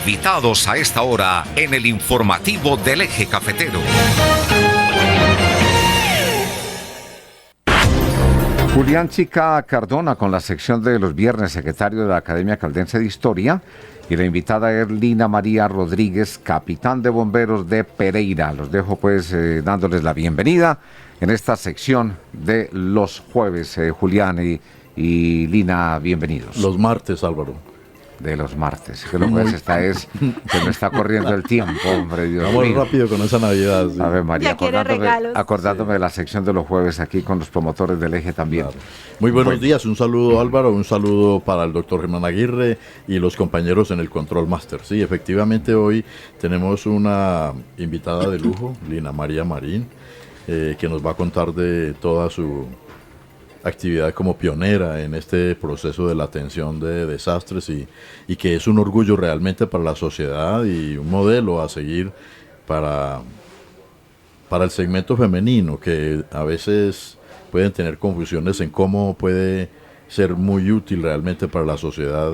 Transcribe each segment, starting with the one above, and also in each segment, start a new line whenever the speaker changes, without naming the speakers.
Invitados a esta hora en el informativo del Eje Cafetero.
Julián Chica Cardona con la sección de los viernes, secretario de la Academia Caldense de Historia, y la invitada es Lina María Rodríguez, capitán de bomberos de Pereira. Los dejo pues dándoles la bienvenida en esta sección de los jueves. Julián y Lina, bienvenidos.
Los martes, Álvaro.
De los martes, que lo que es que me está corriendo el tiempo, hombre, Dios mío.
Vamos rápido con esa Navidad. Sí.
A ver, María, acordándome
sí.
de la sección de los jueves aquí con los promotores del Eje también.
Claro. Muy buenos días, un saludo Álvaro, un saludo para el doctor Germán Aguirre y los compañeros en el Control Master. Sí, efectivamente hoy tenemos una invitada de lujo, Lina María Marín, que nos va a contar de toda su actividad como pionera en este proceso de la atención de desastres y que es un orgullo realmente para la sociedad y un modelo a seguir para el segmento femenino, que a veces pueden tener confusiones en cómo puede ser muy útil realmente para la sociedad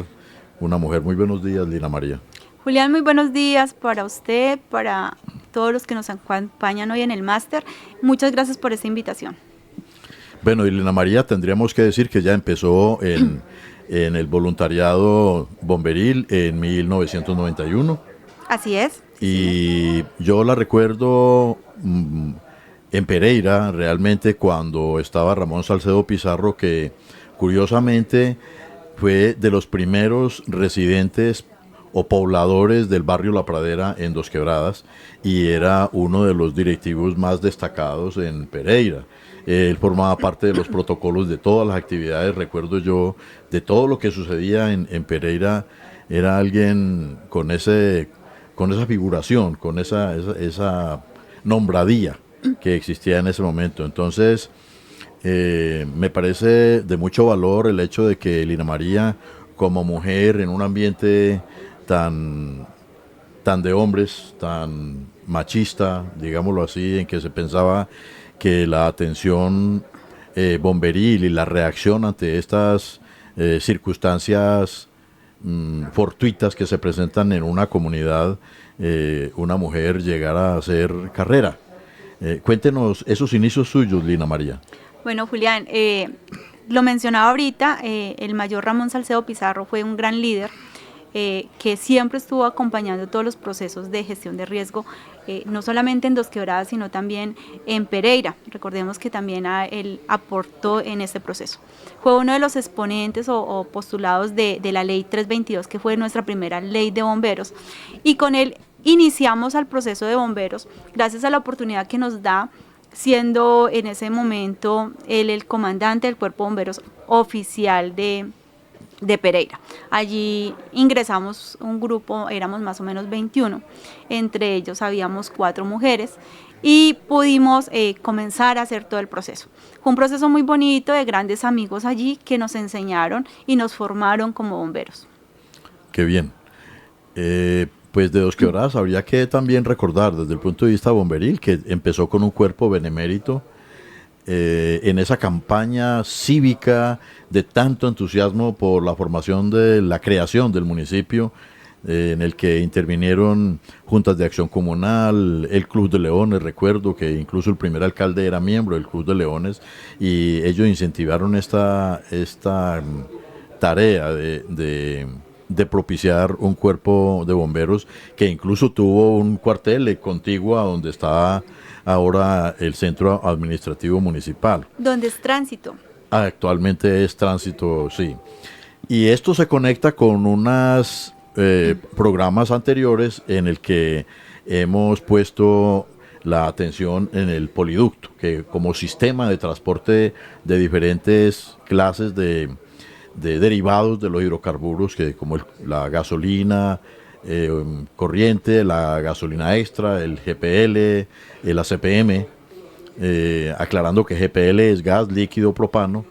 una mujer. Muy buenos días, Lina María.
Julián, muy buenos días para usted, para todos los que nos acompañan hoy en el máster. Muchas gracias por esta invitación.
Bueno, y Lina María, tendríamos que decir que ya empezó en el voluntariado bomberil en 1991.
Así es.
Y yo la recuerdo en Pereira, realmente cuando estaba Ramón Salcedo Pizarro, que curiosamente fue de los primeros residentes o pobladores del barrio La Pradera en Dos Quebradas y era uno de los directivos más destacados en Pereira. Él formaba parte de los protocolos de todas las actividades, recuerdo yo, de todo lo que sucedía en Pereira. Era alguien con esa figuración, con esa nombradía que existía en ese momento. Entonces, me parece de mucho valor el hecho de que Lina María, como mujer en un ambiente tan de hombres, tan machista, digámoslo así, en que se pensaba que la atención bomberil y la reacción ante estas circunstancias fortuitas que se presentan en una comunidad, una mujer llegara a hacer carrera. Cuéntenos esos inicios suyos, Lina María.
Bueno, Julián, lo mencionaba ahorita, el mayor Ramón Salcedo Pizarro fue un gran líder que siempre estuvo acompañando todos los procesos de gestión de riesgo, no solamente en Dos Quebradas, sino también en Pereira. Recordemos que también él aportó en este proceso. Fue uno de los exponentes o postulados de la ley 322, que fue nuestra primera ley de bomberos, y con él iniciamos al proceso de bomberos, gracias a la oportunidad que nos da, siendo en ese momento él el comandante del Cuerpo de Bomberos oficial de Pereira. Allí ingresamos un grupo, éramos más o menos 21, entre ellos habíamos 4 mujeres y pudimos comenzar a hacer todo el proceso. Fue un proceso muy bonito, de grandes amigos allí que nos enseñaron y nos formaron como bomberos.
Qué bien. Pues de Dos Quebradas habría que también recordar desde el punto de vista bomberil que empezó con un cuerpo benemérito en esa campaña cívica de tanto entusiasmo por la formación de la creación del municipio, en el que intervinieron juntas de acción comunal, el Club de Leones. Recuerdo que incluso el primer alcalde era miembro del Club de Leones y ellos incentivaron esta tarea de propiciar un cuerpo de bomberos que incluso tuvo un cuartel contiguo a donde está ahora el centro administrativo municipal.
¿Dónde es Tránsito?
Actualmente es Tránsito, sí. Y esto se conecta con unos programas anteriores en el que hemos puesto la atención en el poliducto, que como sistema de transporte de diferentes clases de derivados de los hidrocarburos, que como la gasolina corriente, la gasolina extra, el GPL, la CPM, aclarando que GPL es gas líquido propano.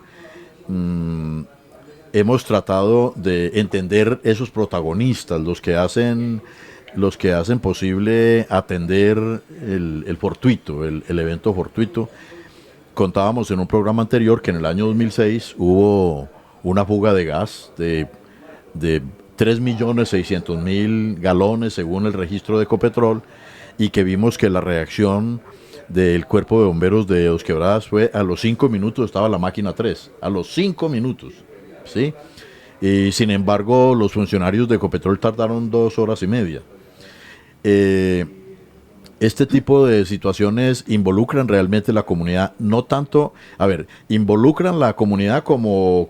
Hemos tratado de entender esos protagonistas, los que hacen posible atender el fortuito, el evento fortuito. Contábamos en un programa anterior que en el año 2006 hubo una fuga de gas de 3.600.000 galones según el registro de Ecopetrol, y que vimos que la reacción del cuerpo de bomberos de Dos Quebradas fue a los 5 minutos estaba la máquina 3, a los 5 minutos, ¿sí? Y sin embargo los funcionarios de Ecopetrol tardaron 2 horas y media. Este tipo de situaciones involucran realmente la comunidad, no tanto, involucran la comunidad como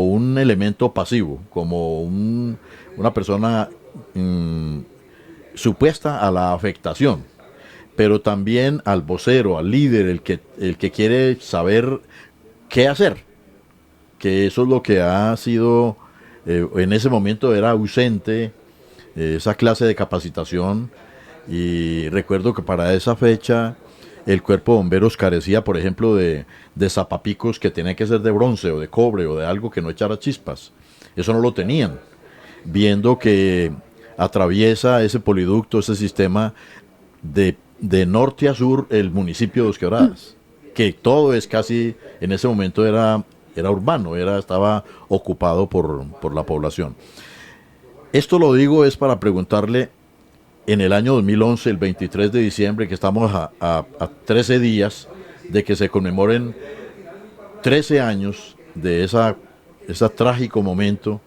un elemento pasivo, como una persona supuesta a la afectación, pero también al vocero, al líder, el que quiere saber qué hacer, que eso es lo que ha sido, en ese momento era ausente, esa clase de capacitación. Y recuerdo que para esa fecha el cuerpo de bomberos carecía, por ejemplo, de zapapicos que tenían que ser de bronce o de cobre o de algo que no echara chispas. Eso no lo tenían. Viendo que atraviesa ese poliducto, ese sistema de norte a sur el municipio de Dos Quebradas, que todo es casi, en ese momento era urbano, estaba ocupado por la población. Esto lo digo es para preguntarle, en el año 2011, el 23 de diciembre, que estamos a 13 días de que se conmemoren 13 años de ese trágico momento,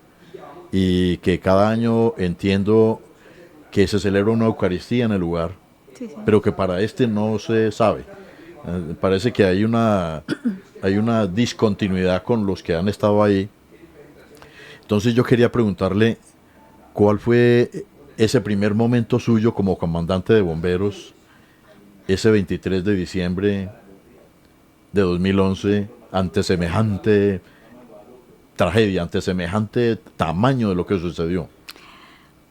y que cada año entiendo que se celebra una Eucaristía en el lugar, sí. Pero que para no se sabe. Parece que hay una discontinuidad con los que han estado ahí. Entonces yo quería preguntarle, ¿cuál fue ese primer momento suyo como comandante de bomberos, ese 23 de diciembre de 2011, ante semejante tragedia, ante semejante tamaño de lo que sucedió?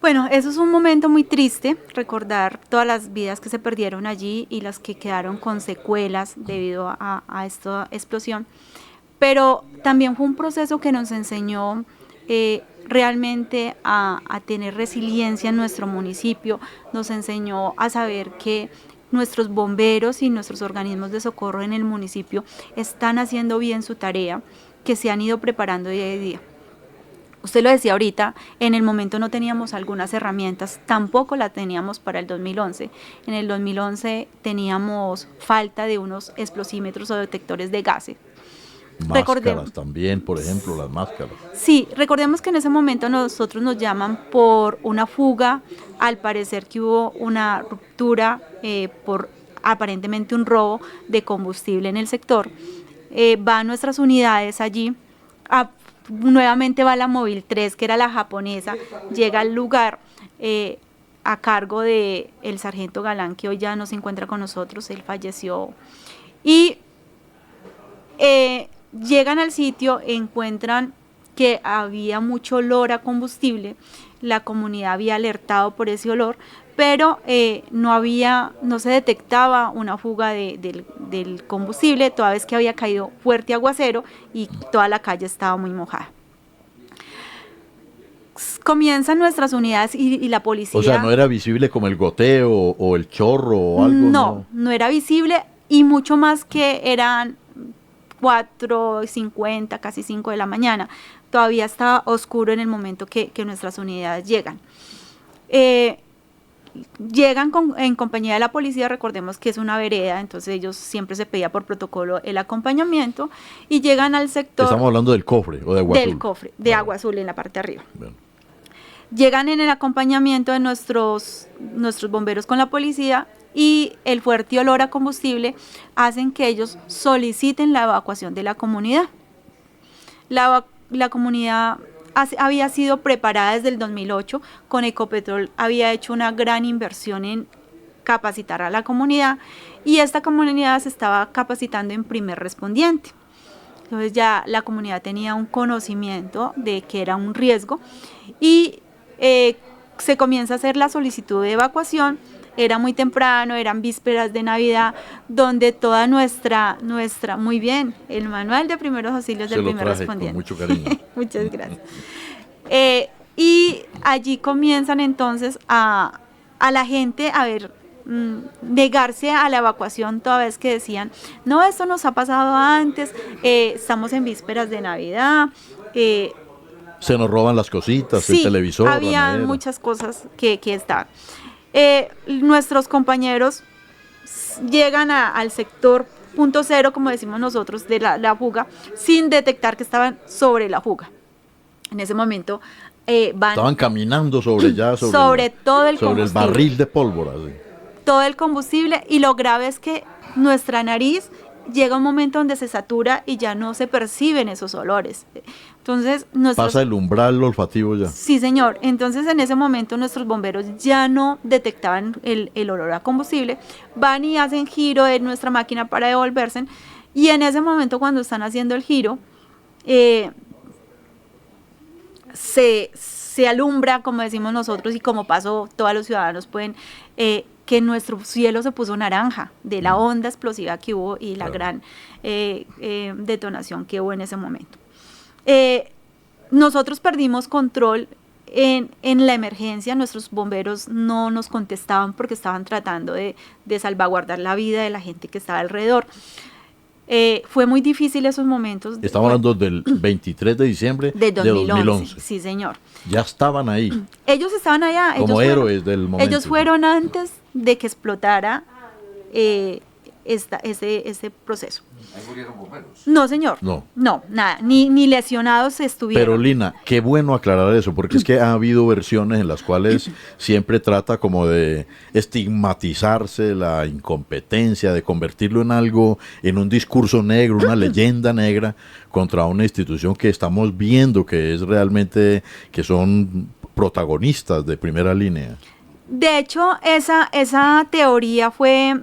Bueno, eso es un momento muy triste, recordar todas las vidas que se perdieron allí y las que quedaron con secuelas debido a esta explosión, pero también fue un proceso que nos enseñó realmente a tener resiliencia en nuestro municipio, nos enseñó a saber que nuestros bomberos y nuestros organismos de socorro en el municipio están haciendo bien su tarea, que se han ido preparando día a día. Usted lo decía ahorita, en el momento no teníamos algunas herramientas, tampoco la teníamos para el 2011. En el 2011 teníamos falta de unos explosímetros o detectores de gases.
Máscaras también, por ejemplo, las máscaras.
Sí, recordemos que en ese momento nosotros nos llaman por una fuga, al parecer que hubo una ruptura por aparentemente un robo de combustible en el sector. Van nuestras unidades allí, nuevamente va la Móvil 3, que era la japonesa, llega al lugar a cargo de el sargento Galán, que hoy ya no se encuentra con nosotros, él falleció, y llegan al sitio, encuentran que había mucho olor a combustible, la comunidad había alertado por ese olor, pero no se detectaba una fuga del combustible, toda vez que había caído fuerte aguacero y toda la calle estaba muy mojada. Comienzan nuestras unidades y la policía.
O sea, ¿no era visible como el goteo o el chorro o algo?
No era visible, y mucho más que eran 4:50, casi 5 de la mañana. Todavía estaba oscuro en el momento que nuestras unidades llegan. Llegan en compañía de la policía, recordemos que es una vereda, entonces ellos siempre se pedía por protocolo el acompañamiento, y llegan al sector.
Estamos hablando del cofre o de Agua Azul.
Del cofre, de Agua Azul, en la parte de arriba. Bien. Llegan en el acompañamiento de nuestros bomberos con la policía, y el fuerte olor a combustible hacen que ellos soliciten la evacuación de la comunidad. La comunidad había sido preparada desde el 2008, con Ecopetrol había hecho una gran inversión en capacitar a la comunidad, y esta comunidad se estaba capacitando en primer respondiente. Entonces ya la comunidad tenía un conocimiento de que era un riesgo, y se comienza a hacer la solicitud de evacuación. Era muy temprano, eran vísperas de Navidad, donde toda nuestra, muy bien, el manual de primeros auxilios del primer respondiente.
Con mucho cariño.
Muchas gracias. Y allí comienzan entonces a la gente a negarse a la evacuación, toda vez que decían, no, esto nos ha pasado antes, estamos en vísperas de Navidad,
Se nos roban las cositas,
Sí,
el televisor, la
había
nevera.
muchas cosas que estaban. Nuestros compañeros llegan al sector punto cero, como decimos nosotros, de la fuga, sin detectar que estaban sobre la fuga. En ese momento van
Estaban caminando sobre
sobre todo el
sobre el
combustible.
barril de pólvora. Sí.
todo el combustible, y lo grave es que nuestra nariz llega un momento donde se satura y ya no se perciben esos olores. Entonces,
Pasa el umbral olfativo ya.
Sí, señor. Entonces, en ese momento nuestros bomberos ya no detectaban el olor a combustible, van y hacen giro en nuestra máquina para devolverse, y en ese momento, cuando están haciendo el giro, se alumbra, como decimos nosotros, y como pasó, todos los ciudadanos pueden, que nuestro cielo se puso naranja de la onda explosiva que hubo y la gran detonación que hubo en ese momento. Nosotros perdimos control en la emergencia. Nuestros bomberos no nos contestaban porque estaban tratando de salvaguardar la vida de la gente que estaba alrededor. Fue muy difícil esos momentos.
Estamos hablando del 23 de diciembre
de 2011.
2011.
Sí, señor.
Ya estaban ahí.
Ellos estaban allá.
Como héroes del momento.
Ellos fueron antes de que explotara ese proceso.
¿Ahí murieron bomberos?
No, señor.
No.
No, nada. Ni lesionados estuvieron.
Pero Lina, qué bueno aclarar eso, porque es que ha habido versiones en las cuales siempre trata como de estigmatizarse la incompetencia, de convertirlo en algo, en un discurso negro, una leyenda negra contra una institución que estamos viendo que es realmente, que son protagonistas de primera línea.
De hecho, esa teoría fue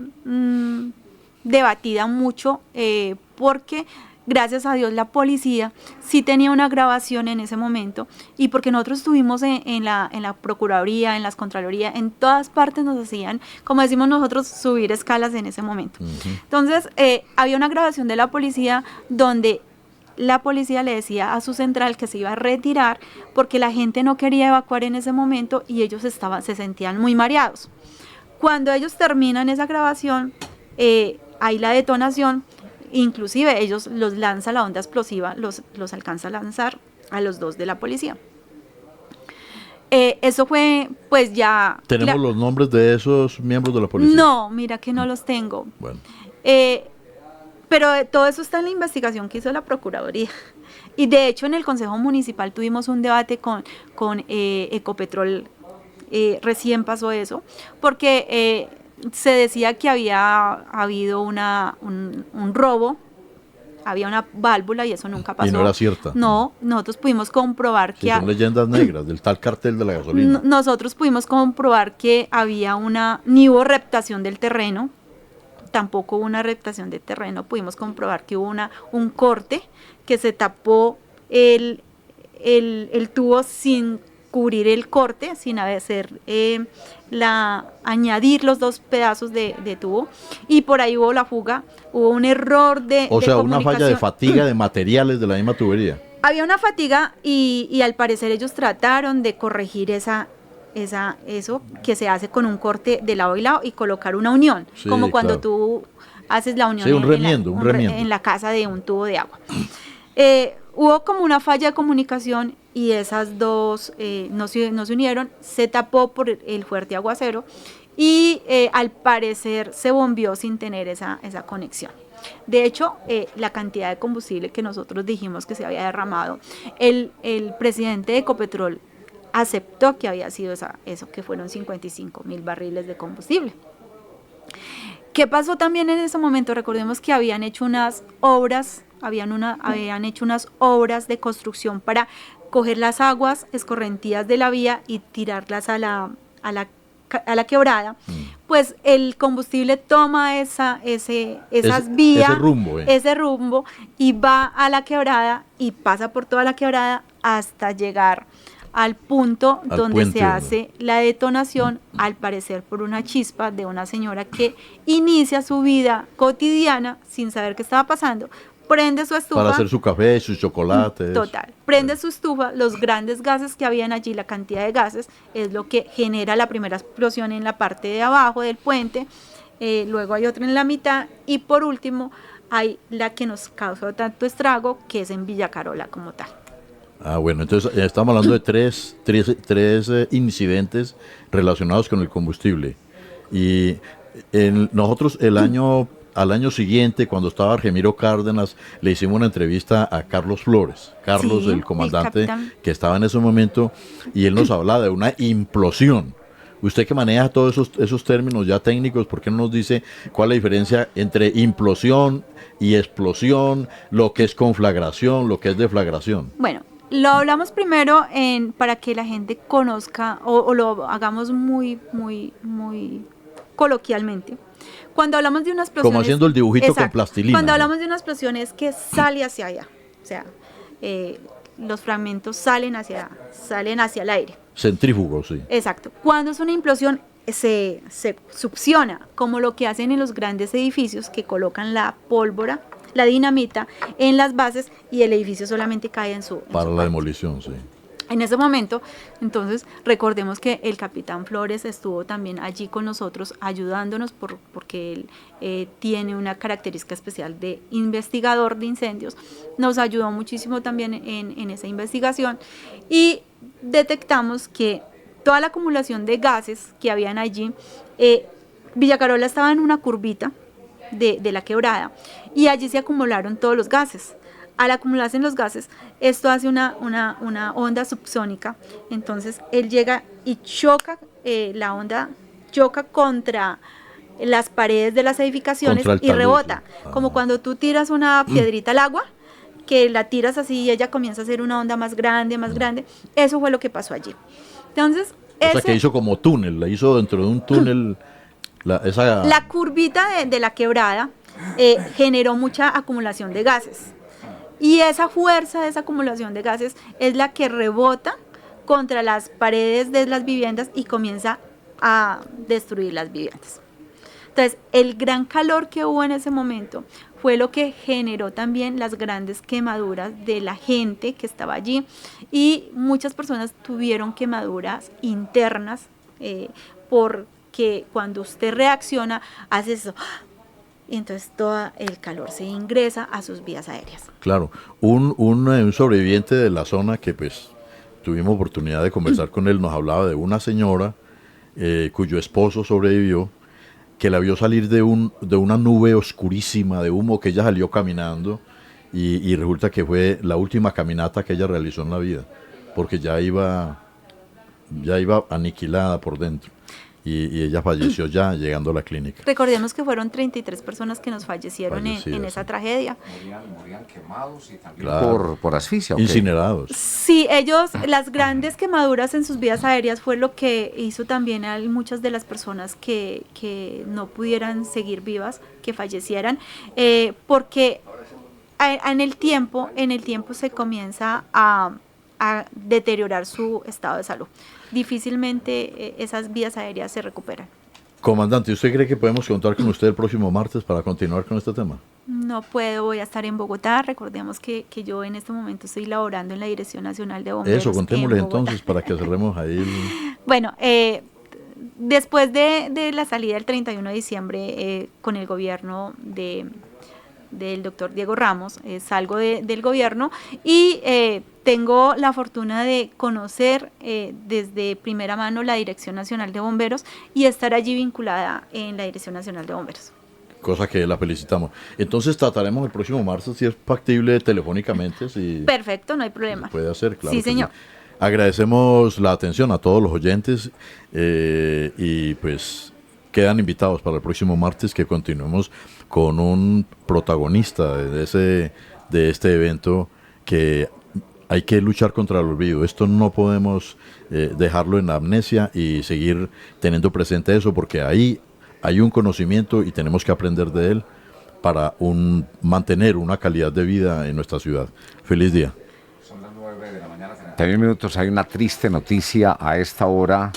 debatida mucho porque, gracias a Dios, la policía sí tenía una grabación en ese momento, y porque nosotros estuvimos en la Procuraduría, en las Contralorías, en todas partes nos hacían, como decimos nosotros, subir escalas en ese momento. Entonces, había una grabación de la policía donde la policía le decía a su central que se iba a retirar porque la gente no quería evacuar en ese momento y ellos se sentían muy mareados. Cuando ellos terminan esa grabación, hay la detonación, inclusive ellos los lanza la onda explosiva, los alcanza a lanzar a los dos de la policía. Eso fue, pues ya...
¿Tenemos los nombres de esos miembros de la policía?
No, mira que no los tengo.
Bueno.
Pero todo eso está en la investigación que hizo la Procuraduría. Y de hecho en el Consejo Municipal tuvimos un debate con Ecopetrol, recién pasó eso, porque se decía que había habido un robo, había una válvula y eso nunca pasó.
Y no era cierta.
No, nosotros pudimos comprobar
Sí,
que...
son leyendas negras del tal cartel de la gasolina.
Nosotros pudimos comprobar que ni hubo reptación del terreno, tampoco hubo una reptación de terreno, pudimos comprobar que hubo un corte, que se tapó el tubo sin cubrir el corte, sin añadir los dos pedazos de tubo, y por ahí hubo la fuga, hubo un error de
una falla de fatiga de materiales de la misma tubería.
Había una fatiga y al parecer ellos trataron de corregir eso que se hace con un corte de lado y lado y colocar una unión,
Sí,
como cuando
claro.
tú haces la unión
Sí, un remiendo.
en la casa de un tubo de agua. Hubo como una falla de comunicación y esas dos no se unieron, se tapó por el fuerte aguacero y al parecer se bombeó sin tener esa conexión. De hecho, la cantidad de combustible que nosotros dijimos que se había derramado, el presidente de Ecopetrol aceptó que había sido eso, que fueron 55,000 barriles de combustible. ¿Qué pasó también en ese momento? Recordemos que habían hecho unas obras, habían hecho unas obras de construcción para coger las aguas escorrentidas de la vía y tirarlas a la quebrada. Pues el combustible toma esas vías, ese rumbo, y va a la quebrada y pasa por toda la quebrada hasta llegar al punto donde
puente,
se hace la detonación, al parecer por una chispa de una señora que inicia su vida cotidiana sin saber qué estaba pasando, prende su estufa.
Para hacer su café, sus chocolates.
Total, prende su estufa, los grandes gases que habían allí, la cantidad de gases, es lo que genera la primera explosión en la parte de abajo del puente, luego hay otra en la mitad, y por último hay la que nos causó tanto estrago, que es en Villa Carola como tal.
Ah, bueno, entonces estamos hablando de tres incidentes relacionados con el combustible. Y nosotros al año siguiente, cuando estaba Argemiro Cárdenas, le hicimos una entrevista a Carlos Flores, Carlos,
Sí,
el comandante
el capitán.
que estaba en ese momento, y él nos hablaba de una implosión. Usted que maneja todos esos términos ya técnicos, ¿por qué no nos dice cuál es la diferencia entre implosión y explosión, lo que es conflagración, lo que es deflagración?
Bueno, lo hablamos primero para que la gente conozca o lo hagamos muy coloquialmente. Cuando hablamos de una explosión...
Como haciendo el dibujito con plastilina.
Cuando
¿no?
hablamos de una explosión es que sale hacia allá. O sea, los fragmentos salen hacia el aire.
Centrífugo, sí.
Exacto. Cuando es una implosión, se succiona, como lo que hacen en los grandes edificios que colocan la pólvora, la dinamita en las bases y el edificio solamente cae en su
Para la
parte.
demolición, sí.
En ese momento, entonces, recordemos que el capitán Flores estuvo también allí con nosotros ayudándonos porque él tiene una característica especial de investigador de incendios. Nos ayudó muchísimo también en esa investigación y detectamos que toda la acumulación de gases que habían allí, Villa Carola estaba en una curvita de la quebrada y allí se acumularon todos los gases. Al acumularse en los gases, esto hace una onda subsónica, entonces él llega y choca, la onda choca contra las paredes de las edificaciones
Contra el
y
talud,
rebota,
sí.
como cuando tú tiras una piedrita al agua, que la tiras así y ella comienza a hacer una onda más grande, eso fue lo que pasó allí. Entonces,
O sea que hizo como túnel, la hizo dentro de un túnel,
la curvita de la quebrada generó mucha acumulación de gases. Y esa fuerza de esa acumulación de gases es la que rebota contra las paredes de las viviendas y comienza a destruir las viviendas. Entonces, el gran calor que hubo en ese momento fue lo que generó también las grandes quemaduras de la gente que estaba allí y muchas personas tuvieron quemaduras internas porque cuando usted reacciona hace eso y entonces todo el calor se ingresa a sus vías aéreas.
Claro, un sobreviviente de la zona que pues tuvimos oportunidad de conversar con él, nos hablaba de una señora cuyo esposo sobrevivió, que la vio salir de una nube oscurísima de humo, que ella salió caminando y resulta que fue la última caminata que ella realizó en la vida, porque ya iba aniquilada por dentro. Y ella falleció ya llegando a la clínica.
Recordemos que fueron 33 personas que nos fallecieron en esa tragedia.
Morían quemados y también
Claro.
por asfixia. ¿O qué?
Incinerados.
Sí, las grandes quemaduras en sus vías aéreas fue lo que hizo también a muchas de las personas que no pudieran seguir vivas, que fallecieran, porque en el tiempo se comienza a deteriorar su estado de salud. Difícilmente esas vías aéreas se recuperan.
Comandante, ¿usted cree que podemos contar con usted el próximo martes para continuar con este tema?
No puedo, voy a estar en Bogotá. Recordemos que yo en este momento estoy laborando en la Dirección Nacional de Bomberos.
Eso, contémosle
en Bogotá.
entonces para que cerremos ahí.
Bueno, después de la salida del 31 de diciembre con el gobierno del doctor Diego Ramos, salgo del gobierno y tengo la fortuna de conocer desde primera mano la Dirección Nacional de Bomberos y estar allí vinculada en la Dirección Nacional de Bomberos.
Cosa que la felicitamos. Entonces trataremos el próximo marzo si es factible telefónicamente. Si
Perfecto, no hay problema.
se puede hacer, claro.
Sí,
que
señor.
sí. Agradecemos la atención a todos los oyentes y pues quedan invitados para el próximo martes que continuemos con un protagonista de este evento que hay que luchar contra el olvido. Esto no podemos dejarlo en la amnesia y seguir teniendo presente eso porque ahí hay un conocimiento y tenemos que aprender de él para mantener una calidad de vida en nuestra ciudad. Feliz día.
Son las 9 de la mañana. 31 minutos. Hay una triste noticia a esta hora.